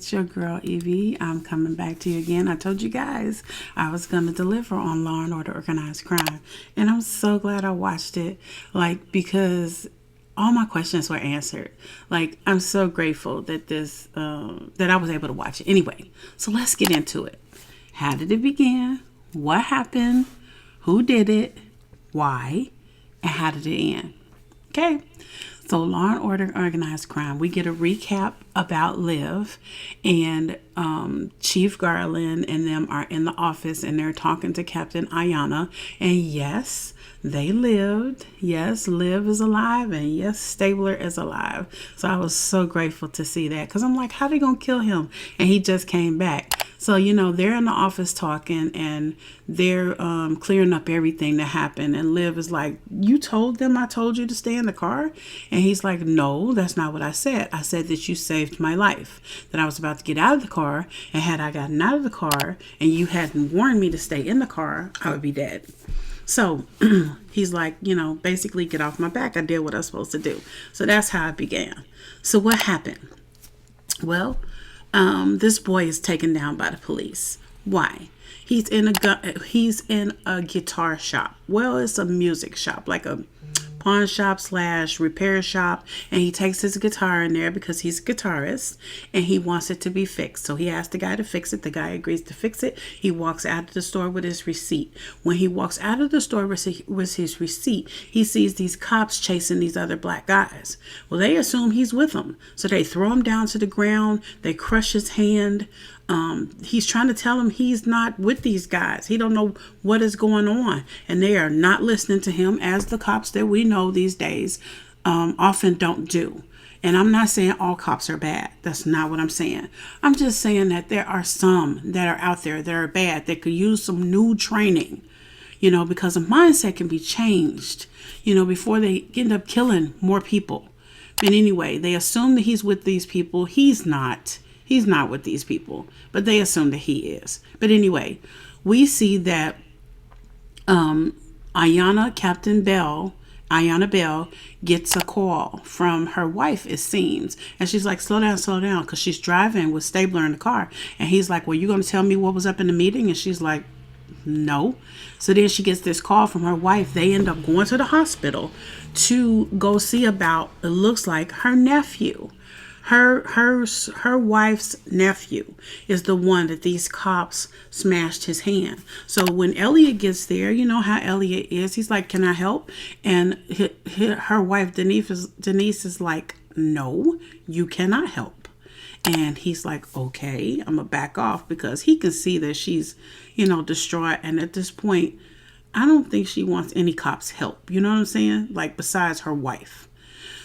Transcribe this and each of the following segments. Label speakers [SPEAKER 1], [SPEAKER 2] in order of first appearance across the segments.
[SPEAKER 1] It's your girl Evie. I'm coming back to you again. I told you guys I was going to deliver on Law and Order Organized Crime. And I'm so glad I watched it. Because all my questions were answered. I'm so grateful that that I was able to watch it. Anyway, so let's get into it. How did it begin? What happened? Who did it? Why? And how did it end? Okay. So Law and Order Organized Crime, we get a recap about Liv, and Chief Garland and them are in the office and they're talking to Captain Ayanna, and yes, they lived. Yes, Liv is alive, and yes, Stabler is alive. So I was so grateful to see that, because I'm like, how they gonna kill him? And he just came back. So, they're in the office talking, and they're clearing up everything that happened. And Liv is like, you told them I told you to stay in the car? And he's like, no, that's not what I said. I said that you saved my life, that I was about to get out of the car, and had I gotten out of the car and you hadn't warned me to stay in the car, I would be dead. So he's like, basically get off my back. I did what I was supposed to do. So that's how it began. So what happened? Well, this boy is taken down by the police. Why? He's in a guitar shop. Well, it's a music shop, like a pawn shop / repair shop, and he takes his guitar in there because he's a guitarist and he wants it to be fixed. So he asks the guy to fix it. The guy agrees to fix it. He walks out of the store with his receipt. When he walks out of the store with his receipt, he sees these cops chasing these other black guys. Well, they assume he's with them, so they throw him down to the ground. They crush his hand. He's trying to tell him he's not with these guys. He don't know what is going on, and they are not listening to him, as the cops that we know these days often don't do. And I'm not saying all cops are bad. That's not what I'm saying. I'm just saying that there are some that are out there that are bad that could use some new training, because a mindset can be changed, before they end up killing more people. But anyway, they assume that he's with these people. He's not. He's not with these people, but they assume that he is. But anyway, we see that Ayanna Bell gets a call from her wife, it seems. And she's like, slow down, because she's driving with Stabler in the car. And he's like, well, you going to tell me what was up in the meeting? And she's like, no. So then she gets this call from her wife. They end up going to the hospital to go see about, it looks like, her nephew. Her wife's nephew is the one that these cops smashed his hand. So when Elliot gets there, you know how Elliot is. He's like, can I help? And her wife, Denise is like, no, you cannot help. And he's like, okay, I'm going to back off, because he can see that she's, distraught. And at this point, I don't think she wants any cops' help. You know what I'm saying? Besides her wife.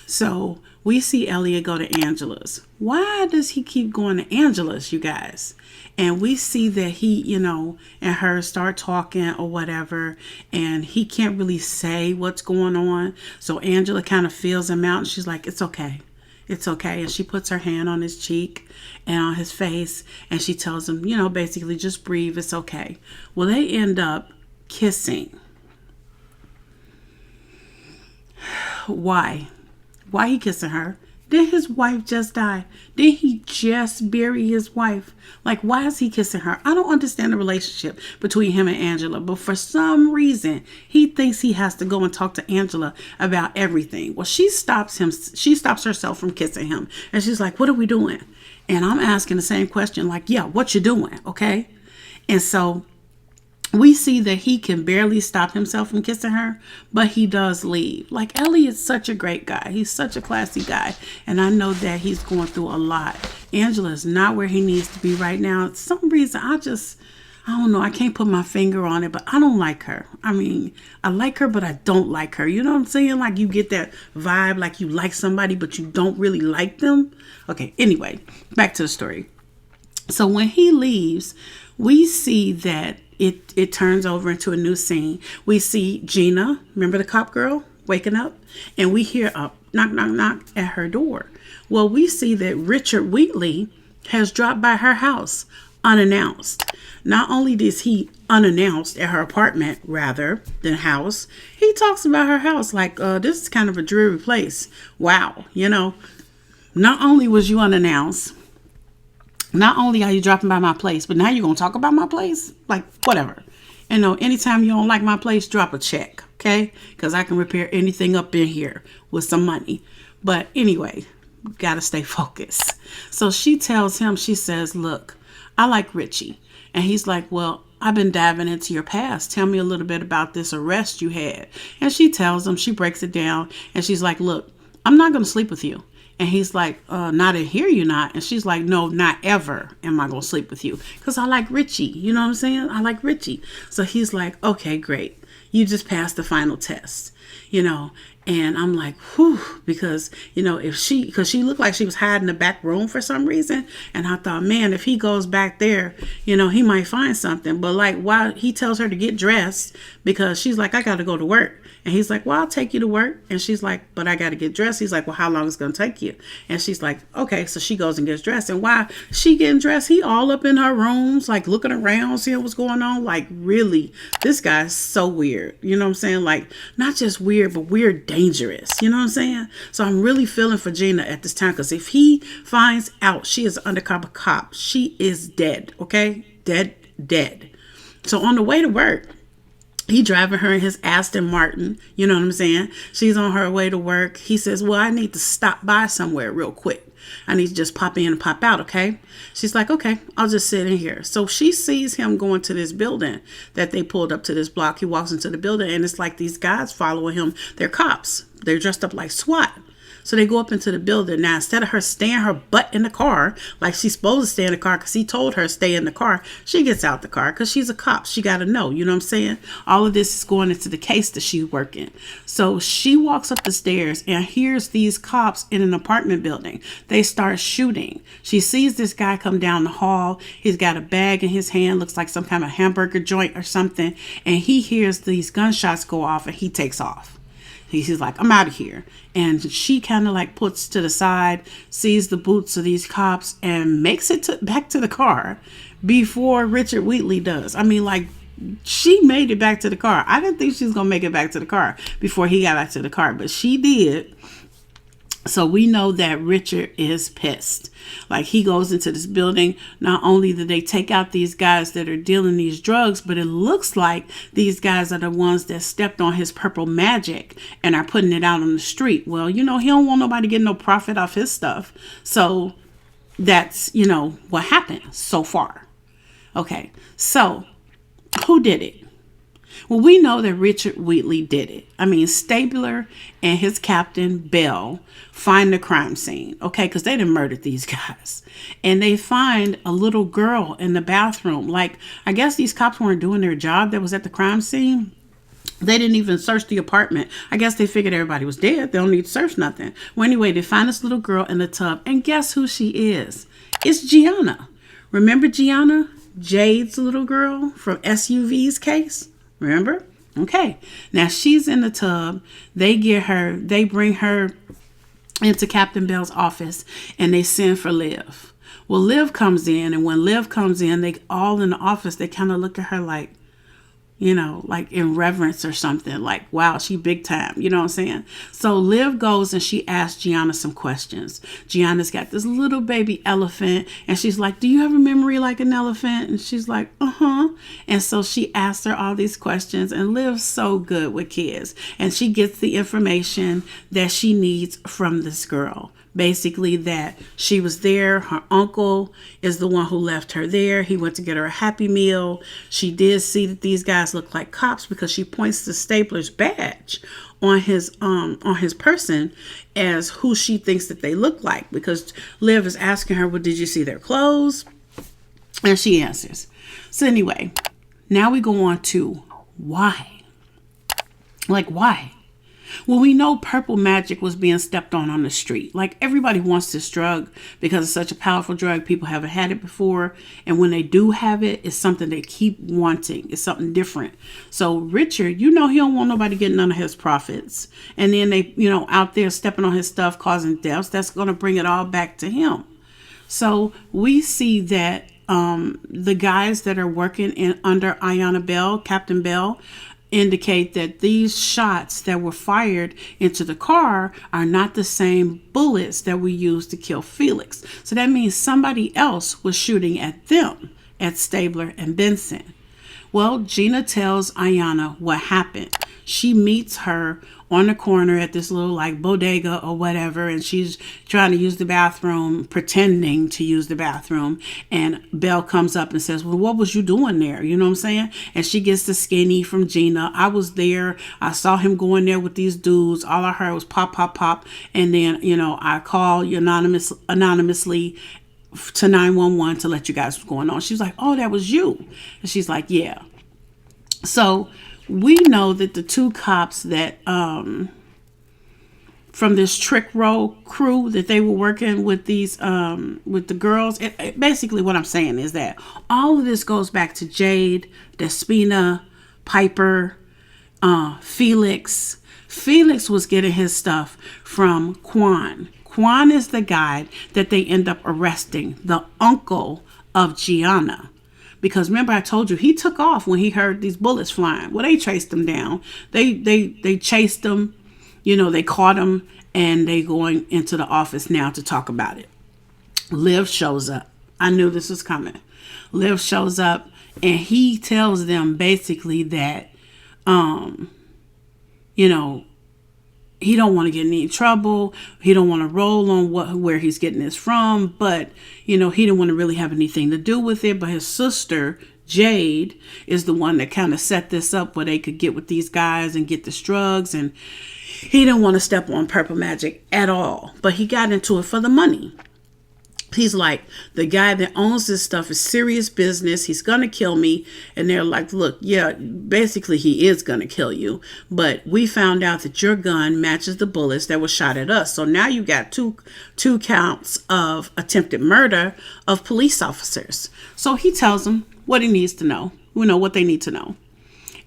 [SPEAKER 1] So we see Elliot go to Angela's. Why does he keep going to Angela's, you guys? And we see that he, and her start talking or whatever, and he can't really say what's going on. So Angela kind of feels him out, and she's like, it's okay. It's okay. And she puts her hand on his cheek and on his face, and she tells him, basically just breathe. It's okay. Well, they end up kissing. Why? Why he kissing her? Did his wife just die? Did he just bury his wife? Why is he kissing her? I don't understand the relationship between him and Angela, but for some reason, he thinks he has to go and talk to Angela about everything. Well, she stops herself from kissing him. And she's like, what are we doing? And I'm asking the same question, yeah, what you doing? Okay. And so we see that he can barely stop himself from kissing her, but he does leave. Elliot's such a great guy. He's such a classy guy. And I know that he's going through a lot. Angela is not where he needs to be right now. For some reason, I don't know. I can't put my finger on it, but I don't like her. I mean, I like her, but I don't like her. You know what I'm saying? You get that vibe, you like somebody, but you don't really like them. Okay, anyway, back to the story. So when he leaves, we see that it turns over into a new scene. We see Gina, remember the cop girl, waking up, and we hear a knock, knock, knock at her door. Well, we see that Richard Wheatley has dropped by her house unannounced. Not only is he unannounced at her apartment rather than house, he talks about her house this is kind of a dreary place. Wow, not only was you unannounced, Not only are you dropping by my place, but now you're going to talk about my place? Like, whatever. And no, anytime you don't like my place, drop a check, okay? Because I can repair anything up in here with some money. But anyway, got to stay focused. So she tells him, she says, look, I like Richie. And he's like, well, I've been diving into your past. Tell me a little bit about this arrest you had. And she tells him, she breaks it down. And she's like, look, I'm not going to sleep with you. And he's like, not in here, you're not. And she's like, no, not ever am I going to sleep with you. Because I like Richie. You know what I'm saying? I like Richie. So he's like, okay, great. You just passed the final test, you know. And I'm like, whew, because, you know, because she looked like she was hiding in the back room for some reason. And I thought, man, if he goes back there, you know, he might find something. But like, while he tells her to get dressed, because she's like, I got to go to work. And he's like, well, I'll take you to work. And she's like, but I got to get dressed. He's like, well, how long is it going to take you? And she's like, okay. So she goes and gets dressed. And while she getting dressed, he all up in her rooms, like looking around, seeing what's going on. Like, really, this guy's so weird. You know what I'm saying? Like, not just weird, but weird, dangerous. You know what I'm saying? So I'm really feeling for Gina at this time. Because if he finds out she is an undercover cop, she is dead. Okay? Dead. So on the way to work, he driving her in his Aston Martin. You know what I'm saying? She's on her way to work. He says, well, I need to stop by somewhere real quick. I need to just pop in and pop out, okay? She's like, okay, I'll just sit in here. So she sees him going to this building that they pulled up to this block. He walks into the building, and it's like these guys following him. They're cops. They're dressed up like SWAT. So they go up into the building. Now, instead of her staying her butt in the car, like she's supposed to stay in the car because he told her stay in the car, she gets out the car because she's a cop. She got to know, you know what I'm saying? All of this is going into the case that she's working. So she walks up the stairs and hears these cops in an apartment building. They start shooting. She sees this guy come down the hall. He's got a bag in his hand, looks like some kind of hamburger joint or something. And he hears these gunshots go off and he takes off. He's like, I'm out of here. And she kind of like puts to the side, sees the boots of these cops, and makes it back to the car before Richard Wheatley does. I mean, like, she made it back to the car. I didn't think she was going to make it back to the car before he got back to the car, but she did. So we know that Richard is pissed. Like, he goes into this building. Not only do they take out these guys that are dealing these drugs, but it looks like these guys are the ones that stepped on his purple magic and are putting it out on the street. Well, you know, he don't want nobody getting no profit off his stuff. So that's, you know, what happened so far. Okay, so who did it? Well, we know that Richard Wheatley did it. I mean, Stabler and his captain, Bell, find the crime scene, okay? Because they done murdered these guys. And they find a little girl in the bathroom. Like, I guess these cops weren't doing their job that was at the crime scene. They didn't even search the apartment. I guess they figured everybody was dead. They don't need to search nothing. Well, anyway, they find this little girl in the tub. And guess who she is? It's Gianna. Remember Gianna? Jade's little girl from SUV's case? Remember? Okay. Now she's in the tub. They bring her into Captain Bell's office and they send for Liv. Well, Liv comes in, and when Liv comes in, they all in the office, they kind of look at her like, you know, like in reverence or something, like, wow, she big time. You know what I'm saying? So Liv goes and she asks Gianna some questions. Gianna's got this little baby elephant, and she's like, do you have a memory like an elephant? And she's like, uh-huh. And so she asks her all these questions, and Liv's so good with kids. And she gets the information that she needs from this girl. Basically that she was there. Her uncle is the one who left her there. He went to get her a Happy Meal. She did see that these guys look like cops because she points to Stabler's badge on his person as who she thinks that they look like, because Liv is asking her, well, did you see their clothes? And she answers. So anyway, now we go on to why. Like, why? Well, we know purple magic was being stepped on the street. Like, everybody wants this drug because it's such a powerful drug. People haven't had it before. And when they do have it, it's something they keep wanting. It's something different. So Richard, you know, he don't want nobody getting none of his profits. And then they, you know, out there stepping on his stuff, causing deaths. That's going to bring it all back to him. So we see that the guys that are working under Ayanna Bell, Captain Bell, indicate that these shots that were fired into the car are not the same bullets that we used to kill Felix. So that means somebody else was shooting at them, at Stabler and Benson. Well, Gina tells Ayanna what happened. She meets her on the corner at this little like bodega or whatever, and she's trying to use the bathroom, pretending to use the bathroom, and Belle comes up and says, well, what was you doing there? You know what I'm saying? And she gets the skinny from Gina. I was there. I saw him going there with these dudes. All I heard was pop, pop, pop. And then, I called anonymously to 911 to let you guys what's going on. She was like, oh, that was you. And she's like, yeah. So we know that the two cops that from this trick roll crew that they were working with these with the girls, basically what I'm saying is that all of this goes back to Jade, Despina, Piper, Felix. Felix was getting his stuff from Quan. Quan is the guy that they end up arresting, the uncle of Gianna. Because remember, I told you he took off when he heard these bullets flying. Well, they chased him down. They chased him. They caught him, and they going into the office now to talk about it. Liv shows up. I knew this was coming. Liv shows up, and he tells them basically that, he don't want to get in any trouble. He don't want to roll on where he's getting this from. But, he didn't want to really have anything to do with it. But his sister, Jade, is the one that kind of set this up where they could get with these guys and get this drugs. And he didn't want to step on Purple Magic at all. But he got into it for the money. He's like, the guy that owns this stuff is serious business. He's going to kill me. And they're like, look, yeah, basically he is going to kill you. But we found out that your gun matches the bullets that were shot at us. So now you got two counts of attempted murder of police officers. So he tells them what he needs to know. What they need to know.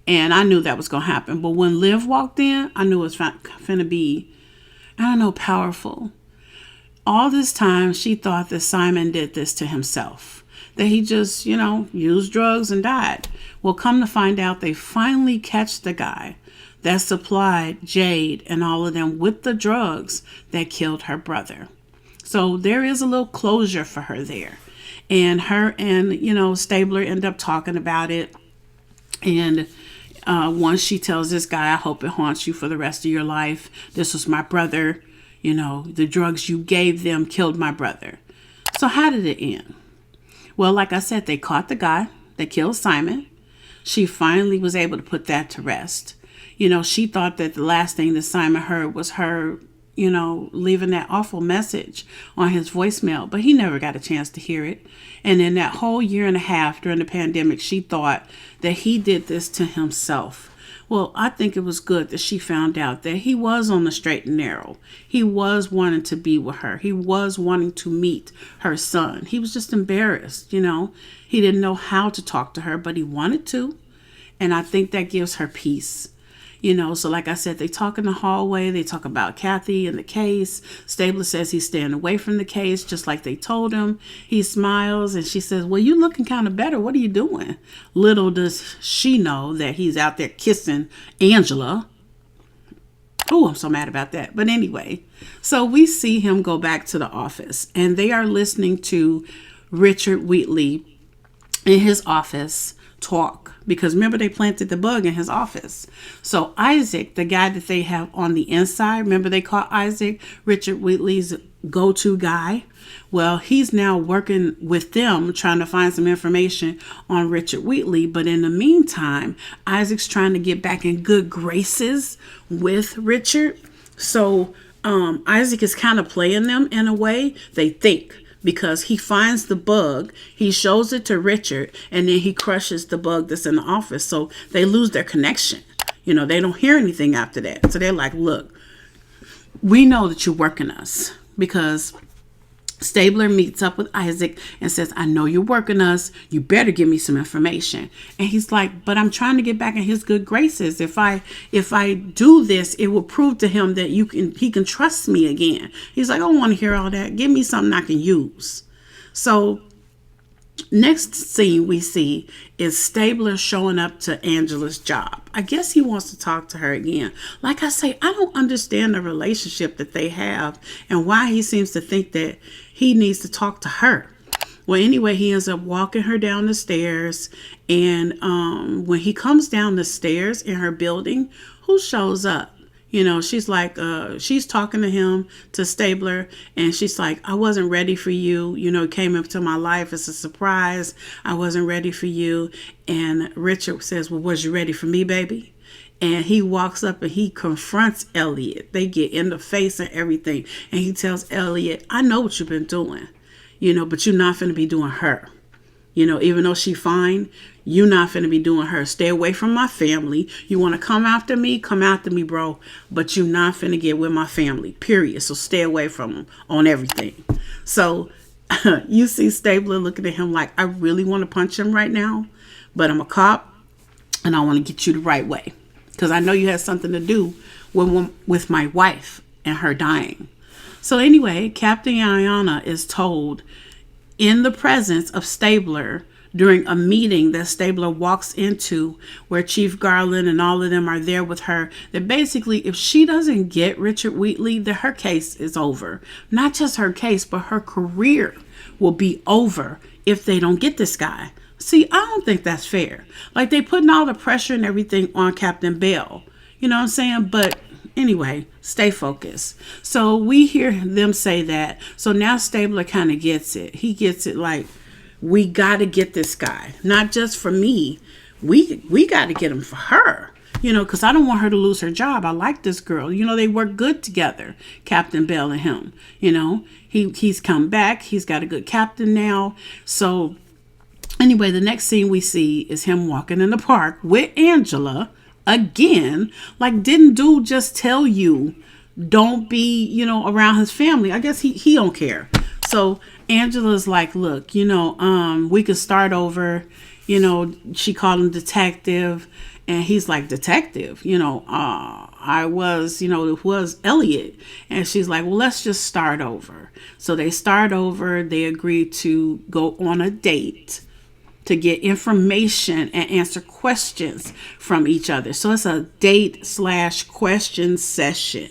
[SPEAKER 1] And I knew that was going to happen. But when Liv walked in, I knew it was going to be, powerful. All this time, she thought that Simon did this to himself, that he just, used drugs and died. Well, come to find out, they finally catch the guy that supplied Jade and all of them with the drugs that killed her brother. So there is a little closure for her there. And her and, Stabler end up talking about it. And once she tells this guy, I hope it haunts you for the rest of your life. This was my brother. The drugs you gave them killed my brother. So how did it end? Well, like I said, they caught the guy that killed Simon. She finally was able to put that to rest. She thought that the last thing that Simon heard was her, leaving that awful message on his voicemail, but he never got a chance to hear it. And in that whole year and a half during the pandemic, she thought that he did this to himself. Well, I think it was good that she found out that he was on the straight and narrow. He was wanting to be with her. He was wanting to meet her son. He was just embarrassed, He didn't know how to talk to her, but he wanted to. And I think that gives her peace. So like I said, they talk in the hallway. They talk about Kathy and the case. Stabler says he's staying away from the case, just like they told him. He smiles and she says, well, you're looking kind of better. What are you doing? Little does she know that he's out there kissing Angela. Oh, I'm so mad about that. But anyway, so we see him go back to the office and they are listening to Richard Wheatley in his office talk, because remember they planted the bug in his office. So Isaac, the guy that they have on the inside, remember they call Isaac Richard Wheatley's go-to guy? Well, he's now working with them trying to find some information on Richard Wheatley. But in the meantime, Isaac's trying to get back in good graces with Richard. So Isaac is kind of playing them in a way, they think. Because he finds the bug, he shows it to Richard, and then he crushes the bug that's in the office. So they lose their connection. They don't hear anything after that. So they're like, look, we know that you're working us. Because Stabler meets up with Isaac and says, I know you're working us. You better give me some information. And he's like, but I'm trying to get back in his good graces. If I do this, it will prove to him that he can trust me again. He's like, I don't want to hear all that. Give me something I can use. So Next scene we see is Stabler showing up to Angela's job. I guess he wants to talk to her again. Like I say, I don't understand the relationship that they have and why he seems to think that he needs to talk to her. Well, anyway, he ends up walking her down the stairs. And when he comes down the stairs in her building, who shows up? You know, she's like, she's talking to him, to Stabler, and she's like, I wasn't ready for you. You know, it came into my life as a surprise. I wasn't ready for you. And Richard says, well, was you ready for me, baby? And he walks up and he confronts Elliot. They get in the face and everything. And he tells Elliot, I know what you've been doing, you know, but you're not going to be doing her. You know, even though she fine, you're not finna be doing her. Stay away from my family. You want to come after me, bro. But you're not finna get with my family, period. So stay away from them on everything. So you see Stabler looking at him like, I really want to punch him right now, but I'm a cop and I want to get you the right way. Because I know you had something to do with my wife and her dying. So anyway, Captain Ayana is told in the presence of Stabler during a meeting that Stabler walks into where Chief Garland and all of them are there with her, that basically if she doesn't get Richard Wheatley, that her case is over. Not just her case, but her career will be over if they don't get this guy. See, I don't think that's fair. Like, they putting all the pressure and everything on Captain Bell. You know what I'm saying? But anyway, stay focused. So we hear them say that. So now Stabler kind of gets it. He gets it like, we got to get this guy. Not just for me. We got to get him for her. You know, because I don't want her to lose her job. I like this girl. You know, they work good together, Captain Bell and him. You know, he's come back. He's got a good captain now. So anyway, the next scene we see is him walking in the park with Angela. Again, like, didn't dude just tell you don't be, you know, around his family? I guess he don't care. So Angela's like, look, you know, we could start over. You know, she called him detective, and he's like, detective, you know, I was, you know, it was Elliot. And she's like, well, let's just start over. So they start over. They agree to go on a date to get information and answer questions from each other. So it's a date/question session.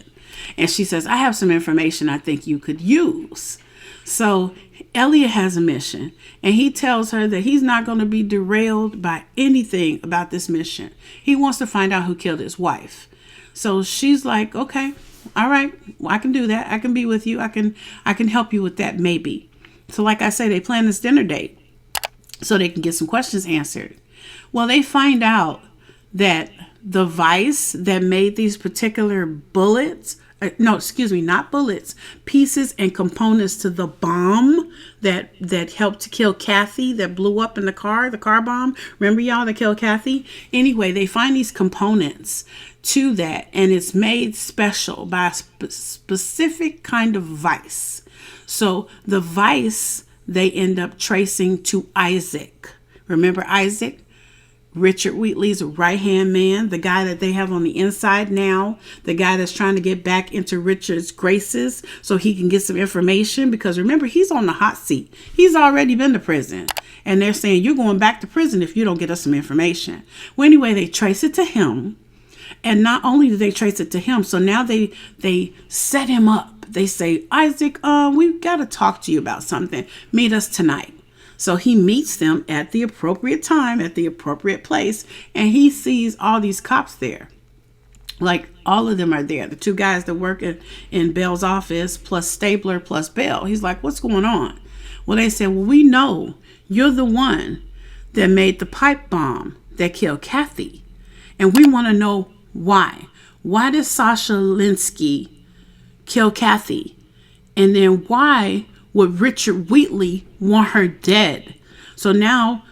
[SPEAKER 1] And she says, I have some information I think you could use. So Elliot has a mission, and he tells her that he's not going to be derailed by anything about this mission. He wants to find out who killed his wife. So she's like, okay, all right, well, I can do that. I can be with you. I can help you with that, maybe. So like I say, they plan this dinner date so they can get some questions answered. Well, they find out that the vice that made these particular bullets, not bullets, pieces and components to the bomb that helped to kill Kathy, that blew up in the car bomb. Remember, y'all, that killed Kathy? Anyway, they find these components to that, and it's made special by a specific kind of vice. So the vice they end up tracing to Isaac. Remember Isaac? Richard Wheatley's right-hand man, the guy that they have on the inside now, the guy that's trying to get back into Richard's graces so he can get some information, because remember, he's on the hot seat. He's already been to prison, and they're saying, you're going back to prison if you don't get us some information. Well, anyway, they trace it to him, and not only do they trace it to him, so now they set him up. They say, Isaac, we've got to talk to you about something. Meet us tonight. So he meets them at the appropriate time, at the appropriate place, and he sees all these cops there. Like, all of them are there. The two guys that work in Bell's office, plus Stabler, plus Bell. He's like, what's going on? Well, they said, well, we know you're the one that made the pipe bomb that killed Kathy. And we want to know why. Why did Sasha Linsky kill Kathy? And then why would Richard Wheatley want her dead? So now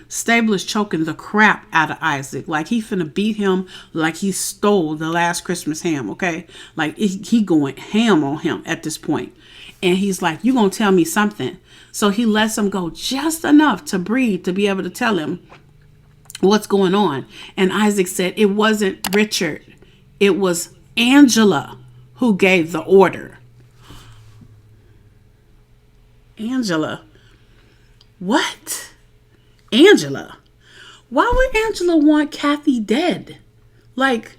[SPEAKER 1] Stabler's choking the crap out of Isaac. Like, he finna beat him like he stole the last Christmas ham, okay? Like, he going ham on him at this point. And he's like, you gonna tell me something? So he lets him go just enough to breathe, to be able to tell him what's going on. And Isaac said it wasn't Richard. It was Angela who gave the order. Angela. What? Angela? Why would Angela want Kathy dead? Like,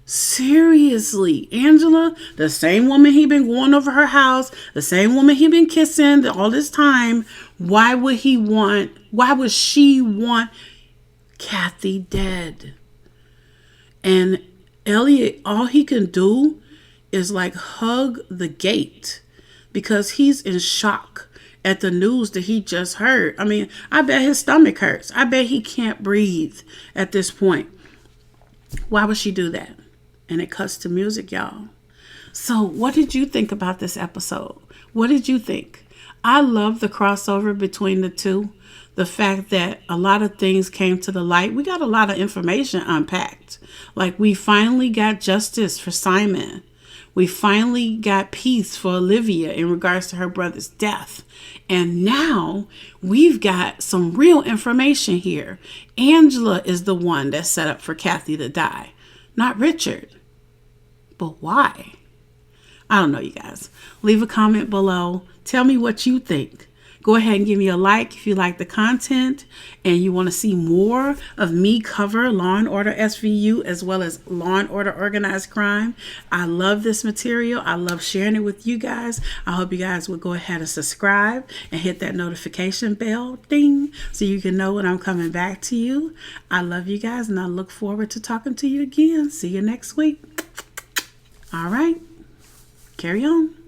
[SPEAKER 1] seriously, Angela, the same woman he been going over her house, the same woman he been kissing all this time. Why would she want Kathy dead? And Elliot, all he can do is like hug the gate because he's in shock at the news that he just heard. I mean, I bet his stomach hurts. I bet he can't breathe at this point. Why would she do that? And it cuts to music, y'all. So what did you think about this episode? What did you think? I love the crossover between the two. The fact that a lot of things came to the light. We got a lot of information unpacked. Like, we finally got justice for Simon. We finally got peace for Olivia in regards to her brother's death. And now we've got some real information here. Angela is the one that set up for Kathy to die, not Richard. But why? I don't know, you guys. Leave a comment below. Tell me what you think. Go ahead and give me a like if you like the content and you want to see more of me cover Law and Order SVU as well as Law and Order Organized Crime. I love this material. I love sharing it with you guys. I hope you guys will go ahead and subscribe and hit that notification bell ding so you can know when I'm coming back to you. I love you guys and I look forward to talking to you again. See you next week. All right. Carry on.